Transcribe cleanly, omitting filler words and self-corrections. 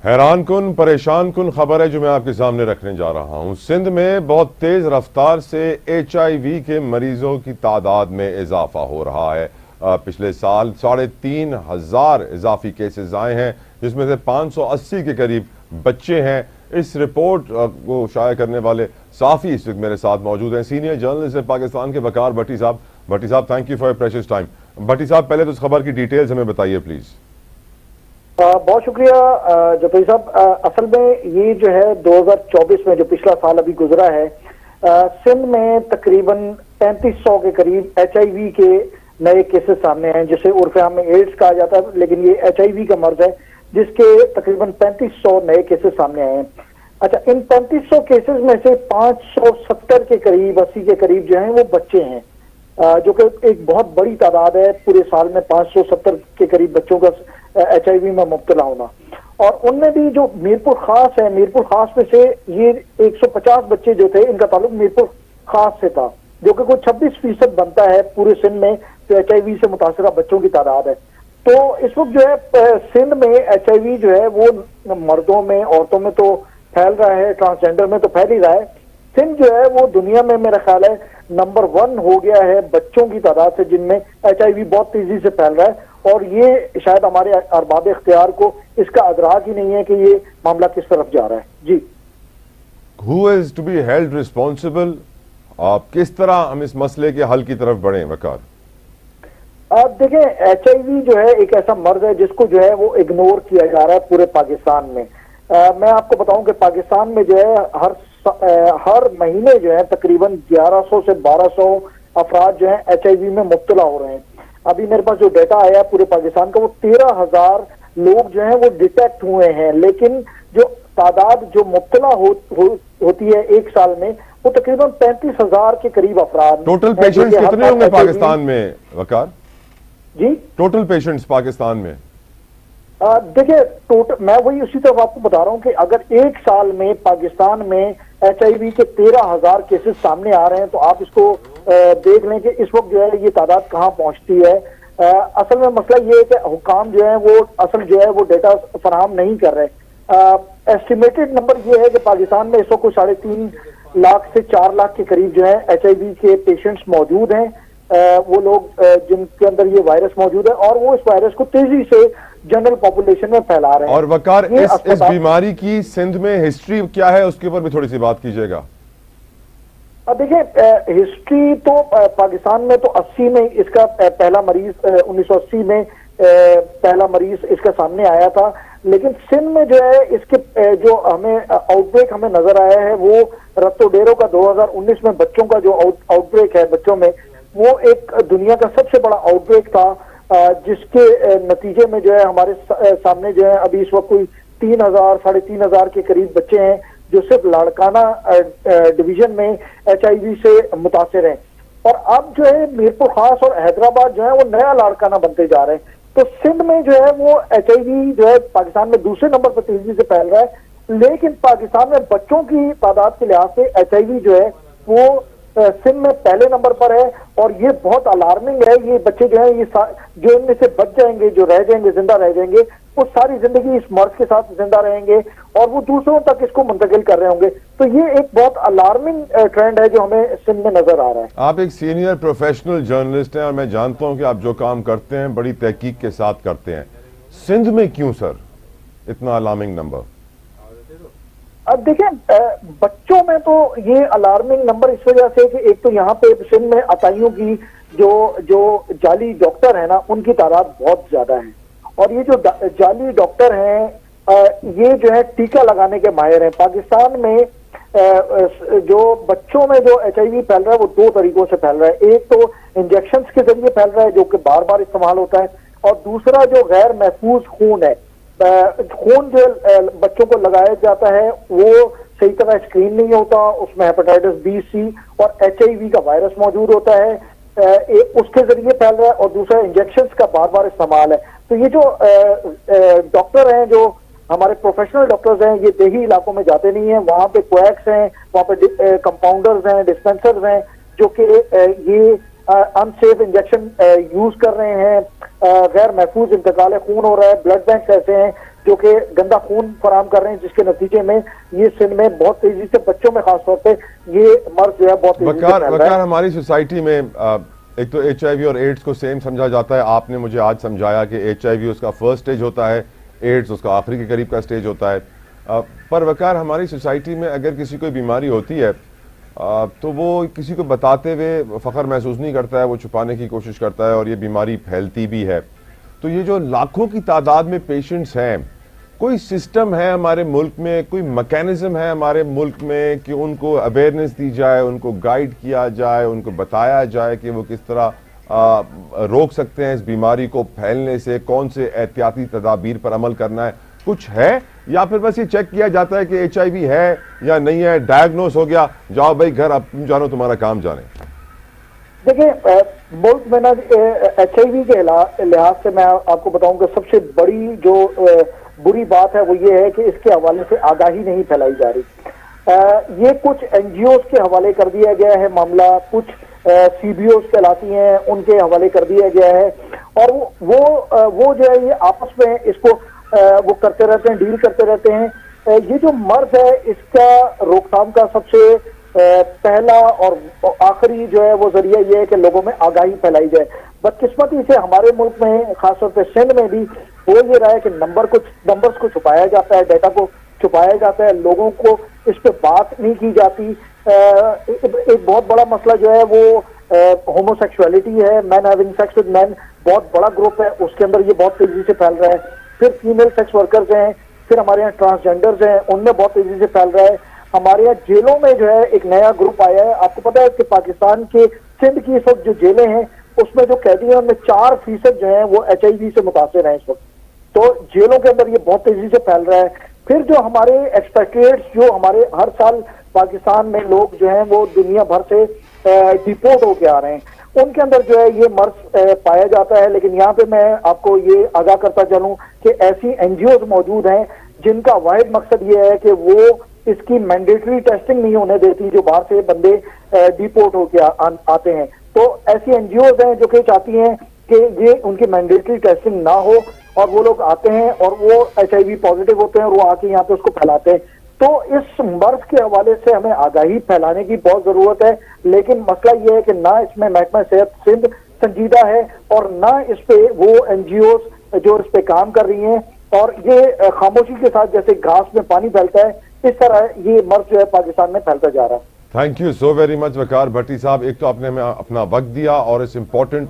हैरान कुन परेशान कुन खबर है जो मैं आपके सामने रखने जा रहा हूं। सिंध में बहुत तेज रफ्तार से HIV के मरीजों की तादाद में इजाफा हो रहा है। पिछले साल 3,500 इजाफी केसेस आए हैं, जिसमें से 580 के करीब बच्चे हैं। इस रिपोर्ट को शाया करने वाले साफी इस वक्त मेरे साथ मौजूद हैं, सीनियर जर्नलिस्ट है पाकिस्तान के वकार भट्टी साहब। भट्टी साहब, thank you for your precious time. Bhatti साहब, पहले तो इस खबर की डिटेल्स हमें बताइए प्लीज। बहुत शुक्रिया जफरी साहब। असल में ये जो है 2024 में जो पिछला साल अभी गुजरा है, सिंध में तकरीबन 3500 के करीब HIV के नए केसेस सामने हैं, जिसे उर्फ में एड्स कहा जाता है, लेकिन ये HIV का मर्ज है, जिसके तकरीबन 3500 नए केसेस सामने आए हैं। अच्छा, इन 3500 केसेस में से 570 के करीब 80 के करीब जो हैं वो बच्चे हैं, जो कि एक बहुत बड़ी तादाद है। पूरे साल में 570 के करीब बच्चों का HIV में मुब्तला होना। और उनमें भी जो मीरपुर खास है, मीरपुर खास में से ये 150 बच्चे जो थे, इनका ताल्लुक मीरपुर खास से था, जो कि कोई 26% बनता है पूरे सिंध में तो HIV से मुतासरा बच्चों की तादाद है। तो इस वक्त जो है सिंध में HIV जो है वो मर्दों में, औरतों में तो फैल रहा है, ट्रांसजेंडर में तो फैल ही रहा है। सिंध जो है वो दुनिया में मेरा ख्याल है नंबर 1 हो गया है बच्चों की तादाद से जिनमें HIV बहुत तेजी से फैल रहा है। और ये शायद हमारे अरबाब इख्तियार को इसका अदराक ही नहीं है कि ये मामला किस तरफ जा रहा है। जी, Who is to be held responsible? आप किस तरह हम इस मसले के हल की तरफ बढ़े वकार? आप देखें, HIV जो है एक ऐसा मर्ज है जिसको जो है वो इग्नोर किया जा रहा है पूरे पाकिस्तान में। मैं आपको बताऊं कि पाकिस्तान में जो है हर महीने जो है तकरीबन 1100 से 1200 अफराद जो है HIV में मुब्तला हो रहे हैं। अभी मेरे पास जो डाटा आया है पूरे पाकिस्तान का, वो 13,000 लोग जो हैं वो डिटेक्ट हुए हैं, लेकिन जो तादाद जो मुब्तला होती है एक साल में, वो तकरीबन 35,000 के करीब अफराद। टोटल पेशेंट्स कितने होंगे पाकिस्तान में वकार? जी, टोटल पेशेंट्स पाकिस्तान में देखिए, टोटल मैं वही उसी तरफ आपको बता रहा हूं कि अगर एक साल में पाकिस्तान में HIV के 13,000 केसेस सामने आ रहे हैं, तो आप इसको देख लें कि इस वक्त जो है ये तादाद कहां पहुंचती है। असल में मसला ये है कि हुकाम जो है वो असल जो है वो डेटा फराहम नहीं कर रहे। एस्टिमेटेड नंबर ये है कि पाकिस्तान में इस वक्त 3.5 लाख से 4 लाख के करीब जो है HIV के पेशेंट्स मौजूद हैं। वो लोग जिनके अंदर ये वायरस मौजूद है और वो इस वायरस को तेजी से जनरल पॉपुलेशन में फैला रहे हैं। और वकार, इस बीमारी की सिंध में हिस्ट्री क्या है, उसके ऊपर भी थोड़ी सी बात कीजिएगा। देखिए, हिस्ट्री तो पाकिस्तान में तो 80 में इसका पहला मरीज 1980 में पहला मरीज इसका सामने आया था, लेकिन सिंध में जो है इसके जो हमें आउटब्रेक हमें नजर आया है वो रत्तोडेरो का 2019 में बच्चों का जो आउटब्रेक है बच्चों में, वो एक दुनिया का सबसे बड़ा आउटब्रेक था, जिसके नतीजे में जो है हमारे सामने जो है अभी इस वक्त कोई 3,000 3,500 के करीब बच्चे हैं जो सिर्फ लाड़काना डिवीजन में HIV से मुतासिर हैं। और अब जो है मीरपुर खास और हैदराबाद जो है वो नया लाड़काना बनते जा रहे हैं। तो सिंध में जो है वो HIV जो है पाकिस्तान में दूसरे नंबर पर तेजी से फैल रहा है, लेकिन पाकिस्तान में बच्चों की तादाद के लिहाज से HIV जो है वो सिंध में पहले नंबर पर है। और ये बहुत अलार्मिंग है। ये बच्चे जो है ये जो इनमें से बच जाएंगे, जो रह जाएंगे, जिंदा रह जाएंगे, वो सारी जिंदगी इस मर्ज के साथ जिंदा रहेंगे और वो दूसरों तक इसको मुंतकिल कर रहे होंगे। तो ये एक बहुत अलार्मिंग ट्रेंड है जो हमें सिंध में नजर आ रहा है। आप एक सीनियर प्रोफेशनल जर्नलिस्ट हैं और मैं जानता हूं कि आप जो काम करते हैं बड़ी तहकीक के साथ करते हैं। सिंध में क्यों सर इतना अलार्मिंग नंबर? अब देखिए, बच्चों में तो ये अलार्मिंग नंबर इस वजह से कि एक तो यहाँ पे सिंध में अताइयों की जो जाली डॉक्टर है ना, उनकी तादाद बहुत ज्यादा है। और ये जो जाली डॉक्टर हैं ये जो है टीका लगाने के माहिर हैं। पाकिस्तान में जो बच्चों में जो HIV फैल रहा है वो 2 तरीकों से फैल रहा है। एक तो इंजेक्शंस के जरिए फैल रहा है जो कि बार बार इस्तेमाल होता है, और दूसरा जो गैर महफूज खून है, खून जो बच्चों को लगाया जाता है वो सही तरह स्क्रीन नहीं होता, उसमें हेपेटाइटिस B, C और HIV का वायरस मौजूद होता है, उसके जरिए फैल रहा है। और दूसरा इंजेक्शंस का बार बार इस्तेमाल है। तो ये जो डॉक्टर हैं, जो हमारे प्रोफेशनल डॉक्टर्स हैं, ये देही इलाकों में जाते नहीं हैं। वहां पे क्वैक्स हैं, वहां पे कंपाउंडर्स हैं, डिस्पेंसर्स हैं जो कि ये अनसेफ इंजेक्शन यूज कर रहे हैं। गैर महफूज इंतकाल खून हो रहा है। ब्लड बैंक ऐसे हैं जो कि गंदा खून फराम कर रहे हैं, जिसके नतीजे में ये सिंध में बहुत तेजी से बच्चों में खासतौर पे ये मर्ज जो है बहुत तेजी से फैल रहा है। हमारी सोसाइटी में एक तो HIV और एड्स को सेम समझा जाता है। आपने मुझे आज समझाया कि HIV उसका फर्स्ट स्टेज होता है, एड्स उसका आखिरी के करीब का स्टेज होता है। पर वकार हमारी सोसाइटी में अगर किसी को बीमारी होती है तो वो किसी को बताते हुए फ़ख्र महसूस नहीं करता है, वो छुपाने की कोशिश करता है और ये बीमारी फैलती भी है। तो ये जो लाखों की तादाद में पेशेंट्स हैं, कोई सिस्टम है हमारे मुल्क में, कोई मैकेनिज्म है हमारे मुल्क में कि उनको अवेयरनेस दी जाए, उनको गाइड किया जाए, उनको बताया जाए कि वो किस तरह रोक सकते हैं इस बीमारी को फैलने से, कौन से एहतियाती तदाबीर पर अमल करना है, कुछ है? या फिर बस ये चेक किया जाता है कि HIV है या नहीं है, डायग्नोस हो गया, जाओ भाई घर, अब तुम जानो तुम्हारा काम जाने? देखिए, मुल्क में ना HIV के लिहाज से मैं आपको बताऊंगा सबसे बड़ी जो बुरी बात है वो ये है कि इसके हवाले से आगाही नहीं फैलाई जा रही। ये कुछ NGOs के हवाले कर दिया गया है मामला, कुछ CBOs कहलाती हैं उनके हवाले कर दिया गया है, और वो जो है ये आपस में इसको वो करते रहते हैं, डील करते रहते हैं। ये जो मर्ज है इसका रोकथाम का सबसे पहला और आखिरी जो है वो जरिया ये है कि लोगों में आगाही फैलाई जाए। बदकिस्मती से हमारे मुल्क में खासतौर पर सिंध में भी हो ये रहा है कि नंबर्स को छुपाया जाता है, डेटा को छुपाया जाता है, लोगों को इस पे बात नहीं की जाती। एक बहुत बड़ा मसला जो है वो होमोसेक्सुअलिटी है, man having sex with man, बहुत बड़ा ग्रुप है, उसके अंदर ये बहुत तेजी से फैल रहा है। फिर फीमेल सेक्स वर्कर्स हैं, फिर हमारे यहाँ ट्रांसजेंडर्स हैं, उनमें बहुत तेजी से फैल रहा है। हमारे यहाँ जेलों में जो है एक नया ग्रुप आया है। आपको पता है कि पाकिस्तान के सिंध की इस वक्त जो जेलें हैं उसमें जो कैदी हैं उनमें 4% जो है वो HIV से मुतासिर हैं इस वक्त। तो जेलों के अंदर ये बहुत तेजी से फैल रहा है। फिर जो हमारे एक्सपेट्रिएट्स जो हमारे हर साल पाकिस्तान में लोग जो हैं वो दुनिया भर से डिपोर्ट होके आ रहे हैं, उनके अंदर जो है ये मर्ज पाया जाता है। लेकिन यहाँ पे मैं आपको ये आगाह करता चलूं कि ऐसी NGOs मौजूद हैं जिनका वाहिद मकसद ये है कि वो इसकी मैंडेटरी टेस्टिंग नहीं होने देती जो बाहर से बंदे डिपोर्ट होके आते हैं। तो ऐसी NGOs हैं जो कि चाहती हैं कि ये उनकी मैंडेटरी टेस्टिंग ना हो और वो लोग आते हैं और वो HIV पॉजिटिव होते हैं और वो आके यहाँ पे उसको फैलाते हैं। तो इस मर्ज के हवाले से हमें आगाही फैलाने की बहुत जरूरत है, लेकिन मसला ये है कि ना इसमें महकमा सेहत सिंध संजीदा है और ना इस पे वो NGOs जो इस पे काम कर रही हैं, और ये खामोशी के साथ जैसे घास में पानी फैलता है इस तरह ये मर्ज जो है पाकिस्तान में फैलता जा रहा है। Thank you so very much Waqar Bhatti साहब। एक तो आपने हमें अपना वक्त दिया और इस इम्पोर्टेंट